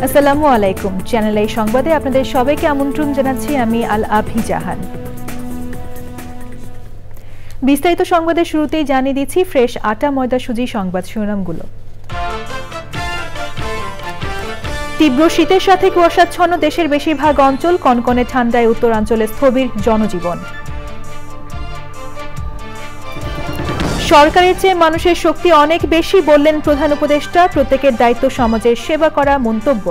আসসালামু আলাইকুম। Channel I সংবাদে আপনাদের সবাইকে আমন্ত্রণ জানাচ্ছি আমি আল আভি জাহান। বিস্তারিত সংবাদের শুরুতেই জানিয়ে দিচ্ছি ফ্রেশ আটা ময়দা সুজি সংবাদ শিরোনামগুলো। তীব্র শীতের সাথে কুয়াশাচ্ছন্ন দেশের বেশিরভাগ অঞ্চল, কনকনে ঠান্ডায় উত্তরাঞ্চলে স্থবির জনজীবন। সরকারের চেয়ে মানুষের শক্তি অনেক বেশি বললেন প্রধান উপদেষ্টা, প্রত্যেকের দায়িত্ব সমাজের সেবা করা মন্তব্য।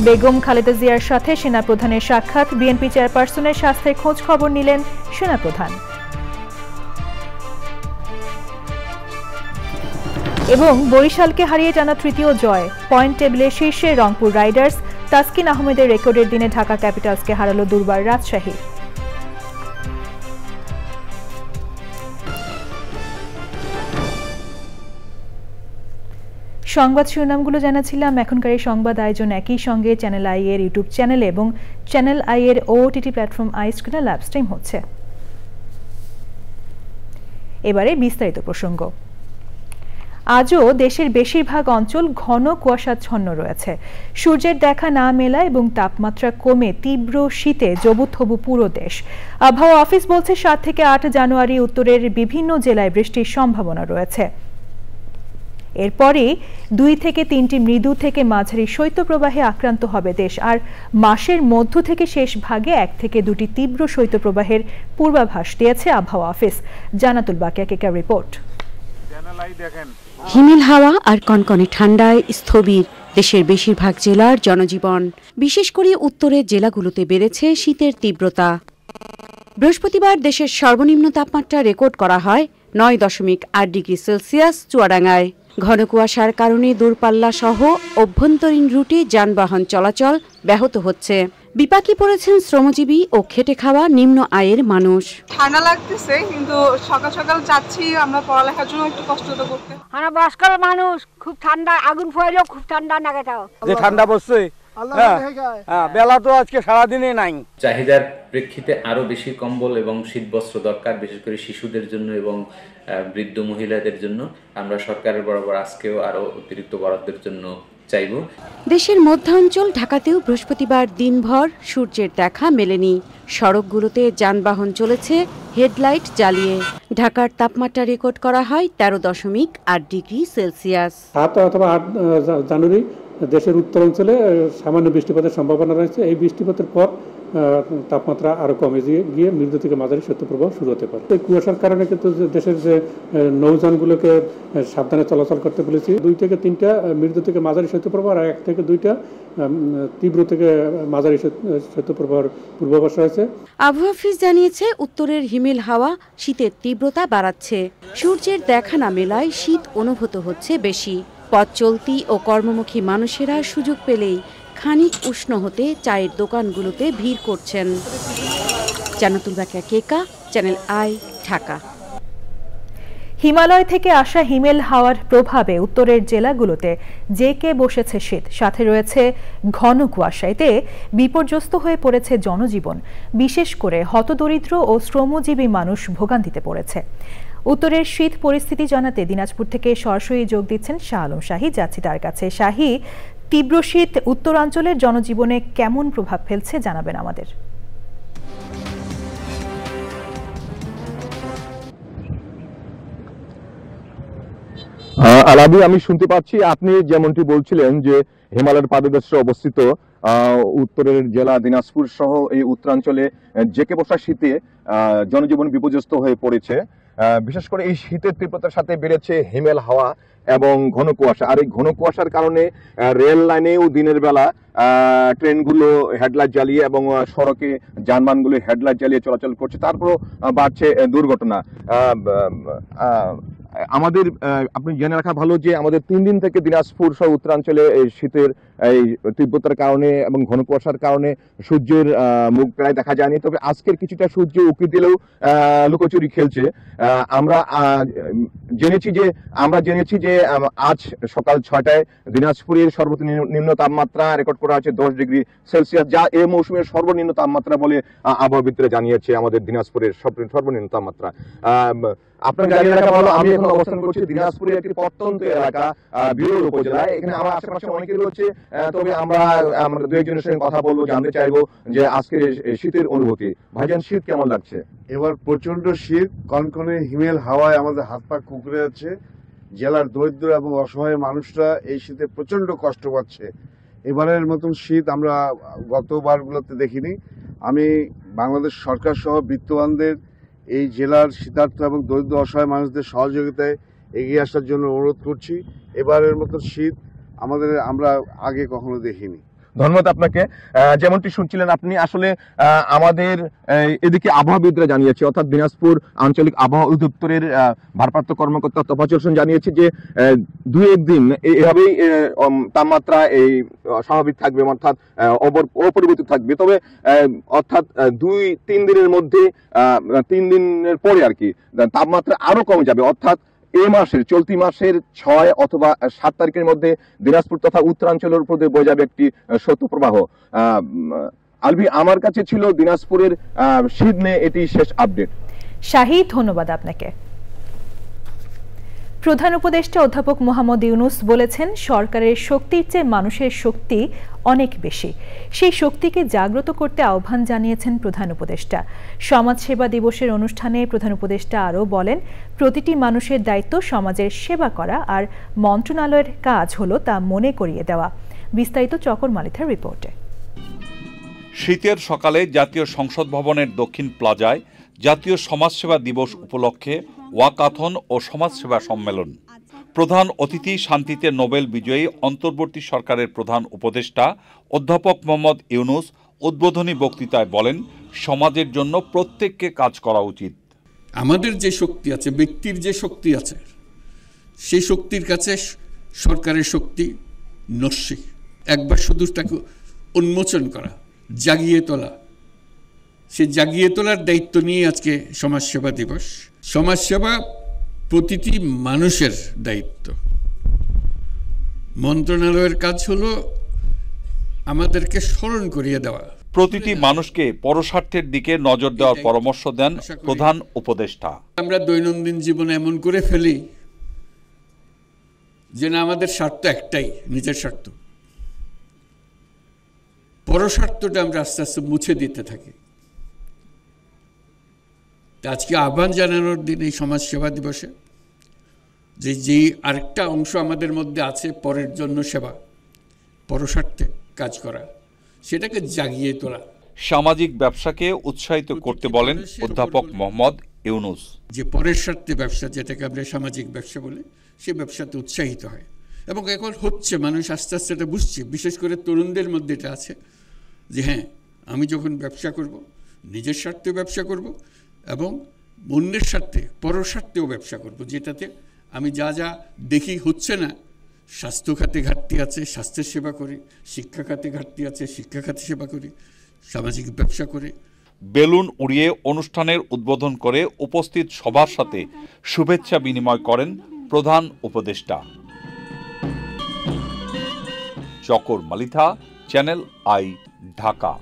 বেগম খালেদা জিয়ার সাথে সেনাপ্রধানের সাক্ষাৎ, বিএনপি চেয়ারপারসনের স্বাস্থ্যের খোঁজ খবর নিলেন সেনাপ্রধান। এবং বরিশালকে হারিয়ে টানা তৃতীয় জয়, পয়েন্ট টেবিলের শীর্ষে রংপুর রাইডার্স, তাসকিন আহমেদের রেকর্ডের দিনে ঢাকা ক্যাপিটালসকে হারালো দুর্বার রাজশাহী। সংবাদ শিরোনামগুলো জানাচ্ছিলাম। এখনকার এই সংবাদ আয়োজন একই সঙ্গে চ্যানেল আই এর ইউটিউব চ্যানেলে এবং চ্যানেল আই এর ওটিটি প্ল্যাটফর্ম আই স্ক্রিনে লাইভ স্ট্রিম হচ্ছে। এবারে বিস্তারিত প্রসঙ্গ। আজও দেশের বেশিরভাগ অঞ্চল ঘন কুয়াশাচ্ছন্ন রয়েছে। সূর্যের দেখা না মেলা এবং তাপমাত্রা কমে তীব্র শীতে জবুথবু পুরো দেশ। আবহাওয়া অফিস বলছে 7 থেকে 8 জানুয়ারি উত্তরের বিভিন্ন জেলায় বৃষ্টির সম্ভাবনা রয়েছে। এরপরে 2 থেকে 3টি মৃদু থেকে মাঝারি শৈত্যপ্রবাহে আক্রান্ত হবে দেশ, আর মাসের মধ্য থেকে শেষ ভাগে 1 থেকে 2টি তীব্র শৈত্যপ্রবাহের পূর্বাভাস দিয়েছে আবহাওয়া অফিস। জানাতুল বাকিয়া কেকার রিপোর্ট। হিমেল হাওয়া আর কনকনে ঠান্ডায় স্থবির দেশের বেশিরভাগ জেলার জনজীবন। বিশেষ করে উত্তরের জেলাগুলোতে বেড়েছে শীতের তীব্রতা। বৃহস্পতিবার দেশের সর্বনিম্ন তাপমাত্রা রেকর্ড করা হয় 9.8 ডিগ্রি সেলসিয়াস চুয়াডাঙ্গায়। ঘন কুয়াশার কারণে দূরপাল্লা সহ অভ্যন্তরীণ রুটে যানবাহন চলাচল ব্যাহত হচ্ছে। বিপাকে পড়েছেন শ্রমজীবী ও খেটে খাওয়া নিম্ন আয়ের মানুষ। ঠান্ডা লাগতেছে, কিন্তু সকাল সকাল যাচ্ছি আমরা পড়ালেখার জন্য, একটু কষ্ট তো করতে। আমরা বয়স্ক মানুষ, খুব ঠান্ডা, আগুন ফুয়াইলেও খুব ঠান্ডা লাগে। তাও যে ঠান্ডা পড়ছে, বেলা তো আজকে সারাদিনে নাই। চাহিদার প্রেক্ষিতে আরো বেশি কম্বল এবং শীতবস্ত্র দরকার, বিশেষ করে শিশুদের জন্য এবং বৃদ্ধ মহিলাদের জন্য। আমরা সরকারের বরাবর আজকেও আরো অতিরিক্ত বরাদ্দের জন্য চাইব। দেশের মধ্যাঞ্চল ঢাকাতেও বৃহস্পতিবার দিনভর সূর্যের দেখা মেলেনি। সড়কগুলোতে যানবাহন চলেছে হেডলাইট জ্বালিয়ে। ঢাকার তাপমাত্রা রেকর্ড করা হয় 13.8 ডিগ্রি সেলসিয়াস। 7 অথবা 8 জানুয়ারি দেশের উত্তরাঞ্চলে সামান্য বৃষ্টিপাতের সম্ভাবনা রয়েছে। এই বৃষ্টিপাতের পর তাপমাত্রা আরো কমে গিয়ে মৃদু থেকে মাঝারি শৈত্যপ্রবাহ শুরু হতে পারে। এই কুয়াশার কারণে কিন্তু দেশের যে নৌযানগুলোকে সাবধানে চলাচল করতে বলেছি। 2 থেকে 3টা মৃদু থেকে মাঝারি শৈত্যপ্রবাহ আর 1 থেকে 2টা তীব্র থেকে মাঝারি শৈত্যপ্রবাহের পূর্বাভাস রয়েছে। আবহাওয়া অফিস জানিয়েছে উত্তরের হিমেল হাওয়া শীতের তীব্রতা বাড়াচ্ছে। সূর্যের দেখা না মেলায় শীত অনুভূত হচ্ছে বেশি। পথ চলতি ও কর্মমুখী মানুষেরা সুযোগ পেলেই খানিক উষ্ণ হতে চায়ের দোকানগুলোতে ভিড় করছেন। জানাতুল বাকিয়া কেকা, চ্যানেল আই, ঢাকা। হিমালয় থেকে আসা হিমেল হাওয়ার প্রভাবে উত্তরের জেলাগুলোতে জেঁকে বসেছে শীত, সাথে রয়েছে ঘন কুয়াশা। এতে বিপর্যস্ত হয়ে পড়েছে জনজীবন। বিশেষ করে হতদরিদ্র ও শ্রমজীবী মানুষ ভোগান্তিতে পড়েছে। উত্তরের শীত পরিস্থিতি জানাতে দিনাজপুর থেকে সরাসরি যোগ দিচ্ছেন শাহ আলম শাহী। যাচ্ছি তার কাছে। শাহী, তীব্র শীত উত্তরাঞ্চলের জনজীবনে কেমন প্রভাব ফেলছে জানাবেন আমাদের। আলাবি, আমি শুনতে পাচ্ছি আপনি যেমনটি বলছিলেন যে হিমালয়ের পাদদেশে অবস্থিত উত্তরের জেলা দিনাজপুর সহ এই উত্তরাঞ্চলে জেঁকে বসা শীতে জনজীবন বিপর্যস্ত হয়ে পড়েছে। বিশেষ করে এই শীতের তীব্রতার সাথে বেড়েছে হিমেল হাওয়া এবং ঘন কুয়াশা। আর এই ঘন কুয়াশার কারণে রেল লাইনেও দিনের বেলা ট্রেনগুলো হেডলাইট জ্বালিয়ে এবং সড়কে যানবাহনগুলো হেডলাইট জ্বালিয়ে চলাচল করছে। তারপরও বাড়ছে দুর্ঘটনা। আমাদের আপনি জেনে রাখা ভালো যে আমাদের 3 দিন থেকে দিনাজপুর সহ উত্তরাঞ্চলে এই শীতের এই তীব্রতার কারণে এবং ঘন কুয়াশার কারণে সূর্যের মুখ প্রায় দেখা যায়নি, তবে আজকের কিছুটা সূর্য উঁকি দিলেও লুকোচুরি খেলছে। আমরা জেনেছি যে আজ সকাল 6টায় দিনাজপুরের সর্বনিম্ন তাপমাত্রা রেকর্ড করা হয়েছে 10 ডিগ্রি সেলসিয়াস, যা এই মৌসুমের সর্বনিম্ন তাপমাত্রা বলে আবহাওয়াবিদরা জানিয়েছে। আমাদের দিনাজপুরের সর্বনিম্ন তাপমাত্রা আপনার জানিয়ে রাখা ভালো, আমি এখন অবস্থান করছি দিনাজপুরের একটি প্রত্যন্ত এলাকা বিরল উপজেলায়। এখানে আমার আশেপাশে অনেকে রয়েছে, তবে আমরা দু একজনের সঙ্গে কথা বলবো, জানতে চাইবো যে আজকের শীতের অনুভূতি। ভাইজান, শীত কেমন লাগছে? এবার প্রচন্ড শীত, কনকনে হিমেল হাওয়ায় আমাদের হাত পা কুঁকড়ে যাচ্ছে। জেলার দরিদ্র এবং অসহায় মানুষরা এই শীতে প্রচন্ড কষ্ট পাচ্ছে। এবারের মতন শীত আমরা গতবারগুলোতে দেখিনি। আমি বাংলাদেশ সরকার সহ বিত্তবানদের এই জেলার শীতার্থ এবং দরিদ্র অসহায় মানুষদের সহযোগিতায় এগিয়ে আসার জন্য অনুরোধ করছি। এবারের মতো শীত আমরা আগে কখনো দেখিনি। ধন্যবাদ আপনাকে। যেমনটি শুনছিলেন আপনি, আসলে আমাদের এদিকে আবহাওয়াবিদরা জানিয়েছে, অর্থাৎ দিনাজপুর আঞ্চলিক আবহাওয়া অধিদপ্তরের ভারপ্রাপ্ত কর্মকর্তা তোফাজ্জল হোসেন জানিয়েছে যে 2-1 দিন এভাবেই তাপমাত্রা এই স্বাভাবিক থাকবে, অর্থাৎ অপরিবর্তিত থাকবে। তবে অর্থাৎ 2-3 দিনের মধ্যে 3 দিনের পরে আর কি তাপমাত্রা আরো কমে যাবে, অর্থাৎ এই মাসের চলতি মাসের 6 অথবা 7 তারিখের মধ্যে দিনাজপুর তথা উত্তরাঞ্চলের উপর দিয়ে বয়ে যাবে একটি শৈত্যপ্রবাহ। আলবি, আমার কাছে ছিল দিনাজপুরের শীত নিয়ে এটি শেষ আপডেট। শাহিদ, ধন্যবাদ আপনাকে। প্রধান উপদেষ্টা অধ্যাপক মোহাম্মদ ইউনূস বলেছেন, সরকারের শক্তির চেয়ে মানুষের শক্তি অনেক বেশি। সেই শক্তিকে জাগ্রত করতে আহ্বান জানিয়েছেন প্রধান উপদেষ্টা। সমাজসেবা দিবসের অনুষ্ঠানে প্রধান উপদেষ্টা আরও বলেন, প্রতিটি মানুষের দায়িত্ব সমাজের সেবা করা, আর মন্ত্রণালয়ের কাজ হলো তা মনে করিয়ে দেওয়া। বিস্তারিত চকর মালিথার রিপোর্টে। শীতের সকালে জাতীয় সংসদ ভবনের দক্ষিণ প্লাজায় জাতীয় সমাজসেবা দিবস উপলক্ষে ওয়াকাথন ও সমাজসেবা সম্মেলন। প্রধান অতিথি শান্তিতে নোবেল বিজয়ী অন্তর্বর্তী সরকারের প্রধান উপদেষ্টা অধ্যাপক মোহাম্মদ ইউনূস উদ্বোধনী বক্তৃতায় বলেন, সমাজের জন্য প্রত্যেককে কাজ করা উচিত। আমাদের যে শক্তি আছে, ব্যক্তির যে শক্তি আছে, সেই শক্তির কাছে সরকারের শক্তি নস্যি। একবার শুধু তাকে উন্মোচন করা, জাগিয়ে তোলা, সে জাগিয়ে তোলার দায়িত্ব নিয়ে আজকে সমাজসেবা দিবস। সমাজসেবা প্রতিটি মানুষের দায়িত্ব। মন্ত্রণালয়ের কাজ হলো আমাদেরকে স্মরণ করিয়ে দেওয়া। প্রতিটি মানুষকে পরস্বার্থের দিকে নজর দেওয়ার পরামর্শ দেন প্রধান উপদেষ্টা। আমরা দৈনন্দিন জীবনে এমন করে ফেলি যে না, আমাদের স্বার্থ একটাই, নিজের স্বার্থ। পরস্বার্থটা আমরা আস্তে আস্তে মুছে দিতে থাকি। আজকে আহ্বান জানানোর দিন এই সমাজসেবা দিবসে যে আরেকটা অংশ আমাদের মধ্যে আছে, পরের জন্য সেবা, পরস্বার্থে কাজ করা, সেটাকে জাগিয়ে তোলা। সামাজিক ব্যবসাকে উৎসাহিত করতে বলেন অধ্যাপক মোহাম্মদ ইউনূস। যে পরের স্বার্থে ব্যবসা, যেটাকে আমরা সামাজিক ব্যবসা বলি, সে ব্যবসাতে উৎসাহিত হয় এবং এখন হচ্ছে। মানুষ আস্তে আস্তে এটা বুঝছে, বিশেষ করে তরুণদের মধ্যে এটা আছে যে হ্যাঁ, আমি যখন ব্যবসা করব, নিজের স্বার্থে ব্যবসা করব এবং অন্যের স্বার্থে, পরের স্বার্থেও ব্যবসা করব, যেটাতে আমি যা যা দেখি হচ্ছে না, স্বাস্থ্য খাতে ঘাটতি আছে, স্বাস্থ্যের সেবা করি, শিক্ষা খাতে ঘাটতি আছে, শিক্ষা খাতে সেবা করি, সামাজিক ব্যবসা করে। বেলুন উড়িয়ে অনুষ্ঠানের উদ্বোধন করে উপস্থিত সবার সাথে শুভেচ্ছা বিনিময় করেন প্রধান উপদেষ্টা। চকর মালিথা, চ্যানেল আই, ঢাকা।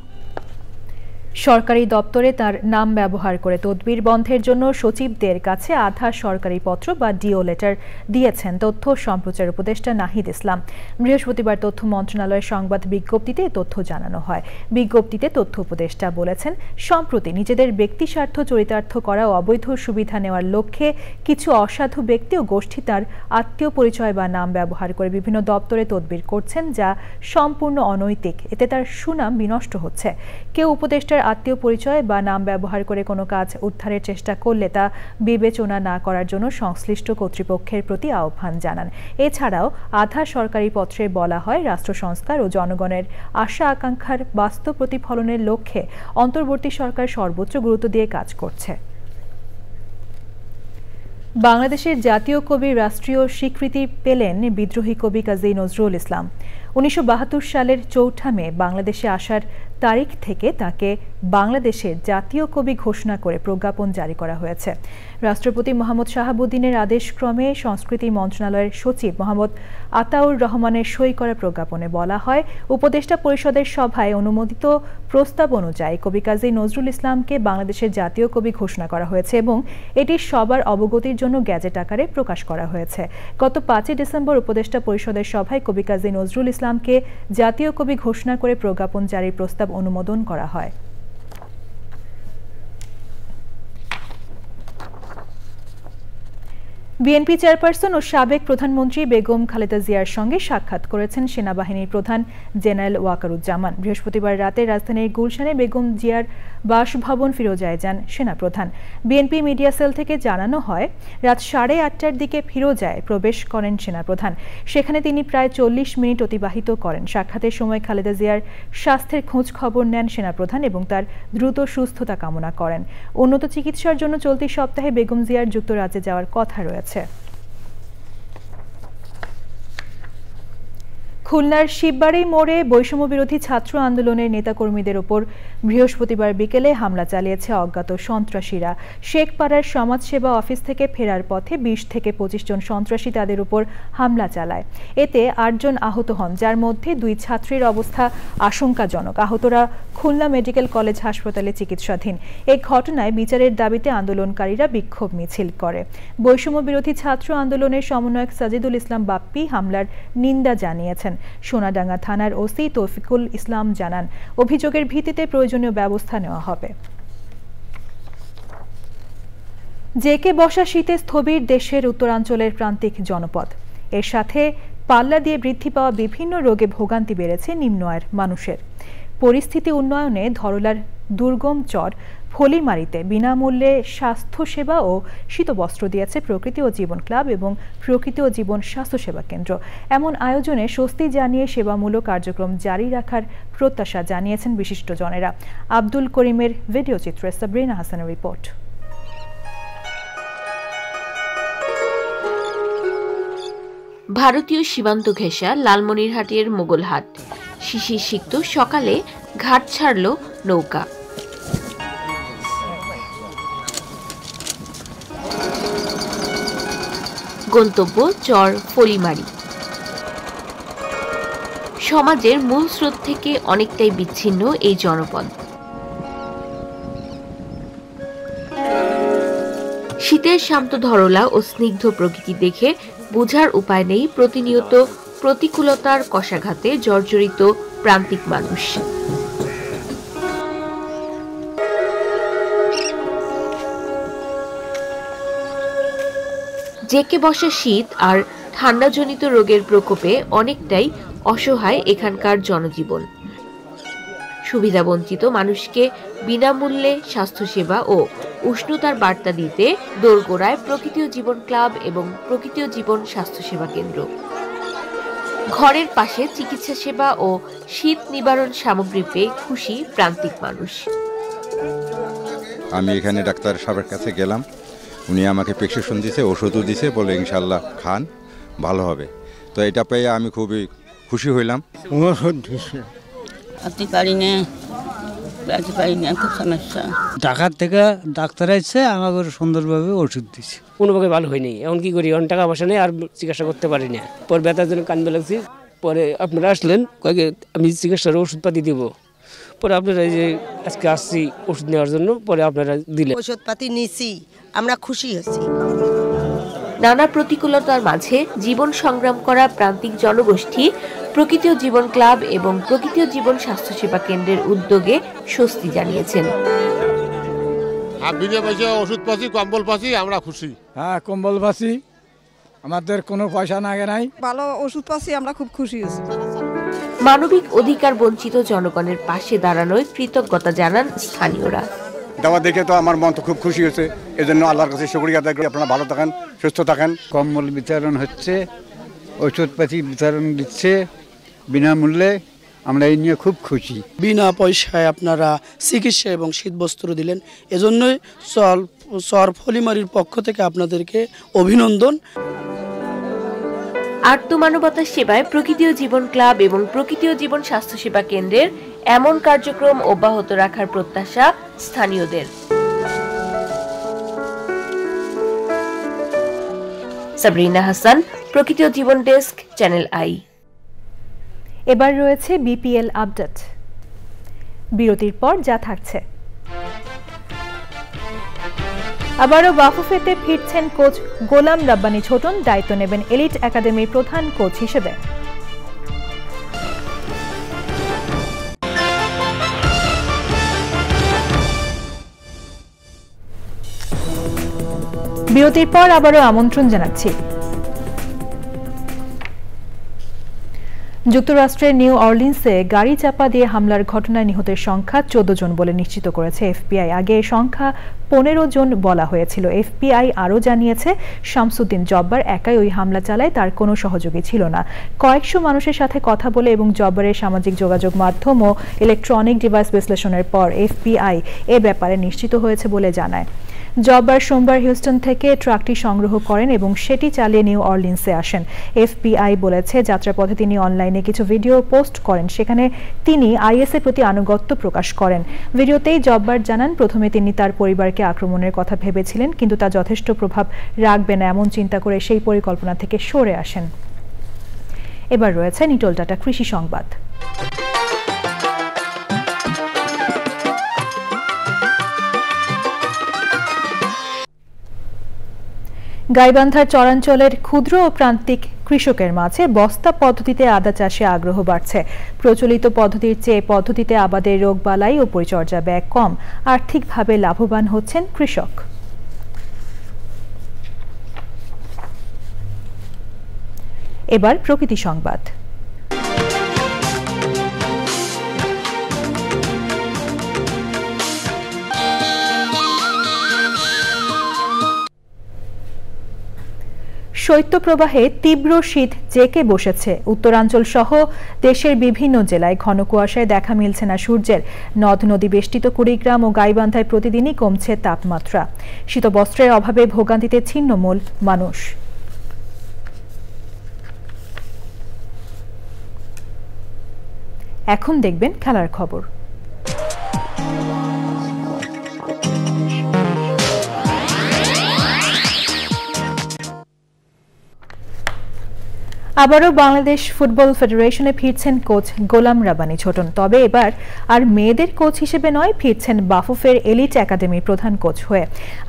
সরকারি দপ্তরে তার নাম ব্যবহার করে তদবির বন্ধের জন্য সচিবদের কাছে আধা সরকারি পত্র বা ডিও লেটার দিয়েছেন তথ্য সম্প্রচার উপদেষ্টা নাহিদ ইসলাম। বৃহস্পতিবার তথ্য মন্ত্রণালয়ের সংবাদ বিজ্ঞপ্তিতে তথ্য জানানো হয়। বিজ্ঞপ্তিতে তথ্য উপদেষ্টা বলেছেন, সম্প্রতি নিজেদের ব্যক্তি স্বার্থ চরিতার্থ করা ও অবৈধ সুবিধা নেওয়ার লক্ষ্যে কিছু অসাধু ব্যক্তি ও গোষ্ঠী তার আত্মীয় পরিচয় বা নাম ব্যবহার করে বিভিন্ন দপ্তরে তদবির করছেন, যা সম্পূর্ণ অনৈতিক। এতে তার সুনাম বিনষ্ট হচ্ছে। কেউ উপদেষ্টার আত্মীয় পরিচয় বা নাম ব্যবহার করে কোনো কাজ উদ্ধারের চেষ্টা করলে তা বিবেচনা না করার জন্য সংশ্লিষ্ট কর্তৃপক্ষের প্রতি আহ্বান জানান। এছাড়াও আধা সরকারি পত্রে বলা হয়, রাষ্ট্র সংস্কার ও জনগণের আশা আকাঙ্ক্ষার বাস্তব প্রতিফলনের লক্ষ্যে অন্তর্বর্তী সরকার সর্বোচ্চ গুরুত্ব দিয়ে কাজ করছে। বাংলাদেশের জাতীয় কবির রাষ্ট্রীয় স্বীকৃতি পেলেন বিদ্রোহী কবি কাজী নজরুল ইসলাম। 1972 সালের 4 মে বাংলাদেশে আসার তারিখ থেকে তাকে বাংলাদেশের জাতীয় কবি ঘোষণা করে প্রজ্ঞাপন জারি করা হয়েছে। রাষ্ট্রপতি মোহাম্মদ শাহাবুদ্দিনের আদেশক্রমে সংস্কৃতি মন্ত্রণালয়ের সচিব মোহাম্মদ আতাউর রহমানের সই করা প্রজ্ঞাপনে বলা হয়, উপদেষ্টা পরিষদের সভায় অনুমোদিত প্রস্তাব অনুযায়ী কবি কাজী নজরুল ইসলামকে বাংলাদেশের জাতীয় কবি ঘোষণা করা হয়েছে এবং এটি সবার অবগতির জন্য গ্যাজেট আকারে প্রকাশ করা হয়েছে। গত 5 ডিসেম্বর উপদেষ্টা পরিষদের সভায় কবি কাজী নজরুল ইসলামকে জাতীয় কবি ঘোষণা করে প্রজ্ঞাপন জারির প্রস্তাব অনুমোদন করা হয়। বিএনপি চেয়ারপারসন ও সাবেক প্রধানমন্ত্রী বেগম খালেদা জিয়ার সঙ্গে সাক্ষাৎ করেছেন সেনাবাহিনীর প্রধান জেনারেল ওয়াকারুজ্জামান। বৃহস্পতিবার রাতে রাজধানীর গুলশানে বেগম জিয়ার বাসভবন ফিরোজায় যান সেনাপ্রধান। বিএনপি মিডিয়া সেল থেকে জানানো হয়, রাত 8:30টার দিকে ফিরোজায় প্রবেশ করেন সেনাপ্রধান। সেখানে তিনি প্রায় 40 মিনিট অতিবাহিত করেন। সাক্ষাতের সময় খালেদা জিয়ার স্বাস্থ্যের খোঁজ খবর নেন সেনাপ্রধান এবং তার দ্রুত সুস্থতা কামনা করেন। উন্নত চিকিৎসার জন্য চলতি সপ্তাহে বেগম জিয়ার যুক্তরাজ্যে যাওয়ার কথা রয়েছে। খুলনার শিববাড়ি মোড়ে বৈষম্য বিরোধী ছাত্র আন্দোলনের নেতাকর্মীদের ওপর বৃহস্পতিবার বিকেলে হামলা চালিয়েছে অজ্ঞাত সন্ত্রাসীরা। শেখপাড়ার সমাজসেবা অফিস থেকে ফেরার পথে 20 থেকে 25 জন সন্ত্রাসী তাদের উপর হামলা চালায়। এতে 8 জন আহত হন, যার মধ্যে 2 ছাত্রীর অবস্থা আশঙ্কাজনক। আহতরা খুলনা মেডিকেল কলেজ হাসপাতালে চিকিৎসাধীন। এই ঘটনায় বিচারের দাবিতে আন্দোলনকারীরা বিক্ষোভ মিছিল করে। বৈষম্য বিরোধী ছাত্র আন্দোলনের সমন্বয়ক সাজিদুল ইসলাম বাপ্পি হামলার নিন্দা জানিয়েছেন। সোনাডাঙ্গা থানার ওসি তৌফিকুল ইসলাম জানান, অভিযোগের ভিত্তিতে প্রয়োজনীয় ব্যবস্থা নেওয়া হবে। জেকে বসা শীতে স্থবির দেশের উত্তরাঞ্চলের প্রান্তিক জনপদ। এর সাথে পাল্লা দিয়ে বৃদ্ধি পাওয়া বিভিন্ন রোগে ভোগান্তি বেড়েছে নিম্ন আয়ের মানুষের। পরিস্থিতি উন্নয়নে ধরলার দুর্গম চর ফলিমারিতে বিনামূল্যে স্বাস্থ্যসেবা ও শীতবস্ত্র দিয়েছে প্রকৃতি ও জীবন ক্লাব এবং প্রকৃতি ও জীবন স্বাস্থ্যসেবা কেন্দ্র। এমন আয়োজনে স্বস্তি জানিয়ে সেবামূলক কার্যক্রম জারি রাখার প্রত্যাশা জানিয়েছেন বিশিষ্টজনেরা। আব্দুল করিমের ভিডিও চিত্রে সাবরিনা হাসানের রিপোর্ট। ভারতীয় সীমান্ত ঘেঁষা লালমনিরহাটের মোগলহাট। শিশির সিক্ত সকালে ঘাট ছাড়ল নৌকা। গন্তব্য চর ফলিমারি। সমাজের মূল স্রোত থেকে অনেকটাই বিচ্ছিন্ন এই জনপদ। শীতের শান্ত ধরলা ও স্নিগ্ধ প্রকৃতি দেখে বোঝার উপায় নেই প্রতিনিয়ত প্রতিকূলতার কষাঘাতে জর্জরিত প্রান্তিক মানুষ। জেকে বসা শীত আর ঠান্ডাজনিত রোগের প্রকোপে অনেকটাই অসহায় এখানকার জনজীবন। সুবিধাবঞ্চিত মানুষকে বিনামূল্যে স্বাস্থ্যসেবা ও উষ্ণতার বার্তা দিতে দোরগোড়ায় প্রকৃতি ও জীবন ক্লাব এবং প্রকৃতি ও জীবন স্বাস্থ্যসেবা কেন্দ্র। ঘরের পাশে চিকিৎসা সেবা ও শীত নিবারণ সামগ্রী পেয়ে খুশি প্রান্তিক মানুষ। আমি এখানে ডাক্তার সাহেবের কাছে গেলাম, উনি আমাকে প্রেসক্রিপশন দিয়েছে, ওষুধও দিয়েছে, বলে ইনশাল্লাহ খান ভালো হবে। তো এটা পেয়ে আমি খুবই খুশি হইলাম। ওষুধ দিছে আপনি পারি না, খুব সমস্যা। ঢাকার থেকে ডাক্তার আসছে, আমাকে সুন্দরভাবে ওষুধ দিচ্ছে। কোনোভাবে ভালো হয়নি। এখন কি করি, অনেক টাকা পয়সা নেই, আর চিকিৎসা করতে পারি না। পরে ব্যথার জন্য কান্দে লাগছি। পরে আপনারা আসলেন, কয়েক আমি চিকিৎসার ওষুধপাতি দিব। পরে আপনারা এই যে আজকে আসছি ওষুধ নেওয়ার জন্য, পরে আপনারা দিলেন। ওষুধপাতি নিছি, আমরা খুশি হয়েছি। নানা প্রতিকূলতার মাঝে জীবন সংগ্রাম করা প্রান্তিক জনগোষ্ঠী প্রকৃতি ও জীবন ক্লাব এবং প্রকৃতি ও জীবন স্বাস্থ্যসেবা কেন্দ্রের উদ্যোগে স্বস্তি জানিয়েছেন। ওষুধ পাচ্ছি, কম্বল পাচ্ছি, আমরা খুশি। হ্যাঁ, কম্বল পাচ্ছি, আমাদের কোনো পয়সা লাগে নাই, ভালো ওষুধ পাচ্ছি, আমরা খুব খুশি হয়েছি। মানবিক অধিকার বঞ্চিত জনগণের পাশে দাঁড়ানোয় কৃতজ্ঞতা জানান স্থানীয়রা। দেওয়া দেখে তো আমার মন তো খুব খুশি হয়েছে। এজন্য আল্লাহর কাছে শুকরিয়া আদায় করি। আপনারা ভালো থাকেন, সুস্থ থাকেন। কম্বল বিতরণ হচ্ছে, ওষুধপাতি বিতরণ দিচ্ছে বিনামূল্যে, আমরা এই নিয়ে খুব খুশি। বিনা পয়সায় আপনারা চিকিৎসা এবং শীতবস্ত্র দিলেন, এজন্যই চল শহর ফলিমারির পক্ষ থেকে আপনাদেরকে অভিনন্দন। আত্মমানবতার সেবায় প্রকৃতি ও জীবন ক্লাব এবং প্রকৃতি ও জীবন স্বাস্থ্যসেবা কেন্দ্রের এমন কার্যক্রম অব্যাহত রাখার প্রত্যাশা স্থানীয়দের। সাবরিনা হাসান, প্রকৃতি ও জীবন ডেস্ক, চ্যানেল আই। এবার রয়েছে বিপিএল আপডেট। বিরতির পর যা থাকছে: আবারও বাফুফেতে ফিরছেন কোচ গোলাম রাব্বানী ছোটন, দায়িত্ব নেবেন এলিট একাডেমির প্রধান কোচ হিসেবে। বিরতির পর আবারও আমন্ত্রণ জানাচ্ছি। যুক্তরাষ্ট্রের নিউ অরলিন্সে গাড়ি চাপা দিয়ে হামলার ঘটনায় নিহতের সংখ্যা 14 জন বলে নিশ্চিত করেছে এফবিআই। আগে এই সংখ্যা 15 জন বলা হয়েছিল। এফবিআই আরও জানিয়েছে শামসুদ্দিন জব্বার একাই ওই হামলা চালায়, তার কোনো সহযোগী ছিল না। কয়েকশো মানুষের সাথে কথা বলে এবং জব্বারের সামাজিক যোগাযোগ মাধ্যম ও ইলেকট্রনিক ডিভাইস বিশ্লেষণের পর এফবিআই এ ব্যাপারে নিশ্চিত হয়েছে বলে জানায়। জব্বার সোমবার হিউস্টন থেকে ট্রাকটি সংগ্রহ করেন এবং সেটি চালিয়ে নিউ অরলিন্সে আসেন। এফবিআই বলেছে যাত্রাপথে তিনি অনলাইনে কিছু ভিডিও পোস্ট করেন, সেখানে তিনি আইএসের প্রতি আনুগত্য প্রকাশ করেন। ভিডিওতেই জব্বার জানান, প্রথমে তিনি তার পরিবারকে আক্রমণের কথা ভেবেছিলেন, কিন্তু তা যথেষ্ট প্রভাব রাখবে না এমন চিন্তা করে সেই পরিকল্পনা থেকে সরে আসেন। এবার রয়েছে নিটোল টাটা কৃষি সংবাদ। গাইবান্ধার চরাঞ্চলের ক্ষুদ্র ও প্রান্তিক কৃষকের মাঝে বস্তা পদ্ধতিতে আদা চাষে আগ্রহ বাড়ছে। প্রচলিত পদ্ধতির চেয়ে পদ্ধতিতে আবাদের রোগবালাই ও পরিচর্যা ব্যয় কম, আর্থিকভাবে লাভবান হচ্ছেন কৃষক। এবার প্রকৃতি সংবাদ। শৈত্যপ্রবাহে তীব্র শীত জেঁকে বসেছে উত্তরাঞ্চল সহ দেশের বিভিন্ন জেলায়। ঘন কুয়াশায় দেখা মিলছে না সূর্যের। নদ নদী বেষ্টিত কুড়িগ্রাম ও গাইবান্ধায় প্রতিদিনই কমছে তাপমাত্রা। শীতবস্ত্রের অভাবে ভোগান্তিতে ছিন্নমূল মানুষ। এখন দেখবেন খেলার খবর। আবারও বাংলাদেশ ফুটবল ফেডারেশনে ফিরছেন কোচ গোলাম রাব্বানী ছোটন। তবে এবার আর মেয়েদের কোচ হিসেবে নয়, ফিরছেন বাফুফের এলিট একাডেমির প্রধান কোচ হয়ে।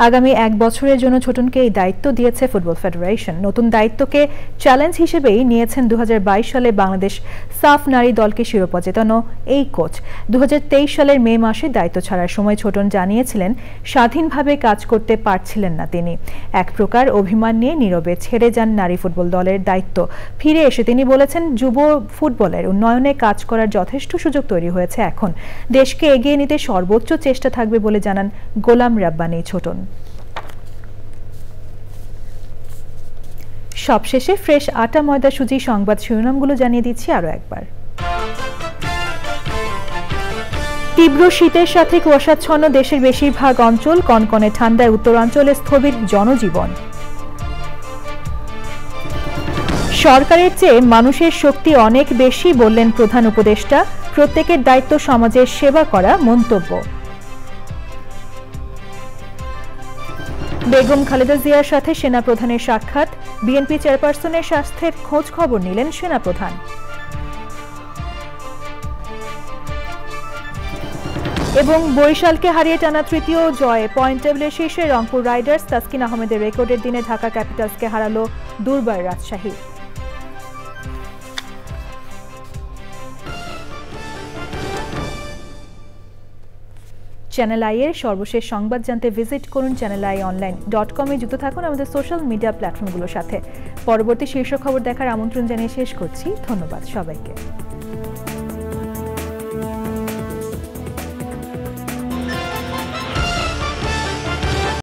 আগামী 1 বছরের জন্য ছোটনকে এই দায়িত্ব দিয়েছে ফুটবল ফেডারেশন। নতুন দায়িত্বকে চ্যালেঞ্জ হিসেবেই নিয়েছেন 2022 সালে বাংলাদেশ সাফ নারী দলকে শিরোপা জেতানো এই কোচ। 2023 সালের মে মাসে দায়িত্ব ছাড়ার সময় ছোটন জানিয়েছিলেন স্বাধীনভাবে কাজ করতে পারছিলেন না তিনি। এক প্রকার অভিমান নিয়ে নীরবে ছেড়ে যান নারী ফুটবল দলের দায়িত্ব। ফিরে এসে তিনি বলেছেন, যুব ফুটবলের উন্নয়নে কাজ করার যথেষ্ট সুযোগ তৈরি হয়েছে। এখন দেশকে এগিয়ে নিতে সর্বোচ্চ চেষ্টা থাকবে বলে জানান গোলাম রাব্বানী ছোটন। সবশেষে ফ্রেশ আটা ময়দা সুজি সংবাদ শিরোনামগুলো জানিয়ে দিচ্ছি আরো একবার। তীব্র শীতের সাথে কুয়াশাচ্ছন্ন দেশের বেশিরভাগ অঞ্চল, কনকনে ঠান্ডায় উত্তরাঞ্চলে স্থবির জনজীবন। সরকারের চেয়ে মানুষের শক্তি অনেক বেশি বললেন প্রধান উপদেষ্টা। প্রত্যেকের দায়িত্ব সমাজের সেবা করা মন্তব্য। বেগম খালেদা জিয়ার সাথে সেনাপ্রধানের সাক্ষাৎ। বিএনপি চেয়ারপারসনের স্বাস্থ্যের খোঁজ খবর নিলেন সেনাপ্রধান। এবং বরিশালকে হারিয়ে টানা তৃতীয় জয়ে পয়েন্ট টেবিলের শীর্ষে রংপুর রাইডার্স। তাসকিন আহমেদের রেকর্ডের দিনে ঢাকা ক্যাপিটালসকে হারালো দুর্বার রাজশাহী। চ্যানেল আই এর সর্বশেষ সংবাদ জানতে ভিজিট করুন channelionline.com এ। যুক্ত থাকুন আমাদের সোশ্যাল মিডিয়া প্ল্যাটফর্মগুলোর সাথে। পরবর্তী শীর্ষ খবর দেখার আমন্ত্রণ জানিয়ে শেষ করছি। ধন্যবাদ সবাইকে।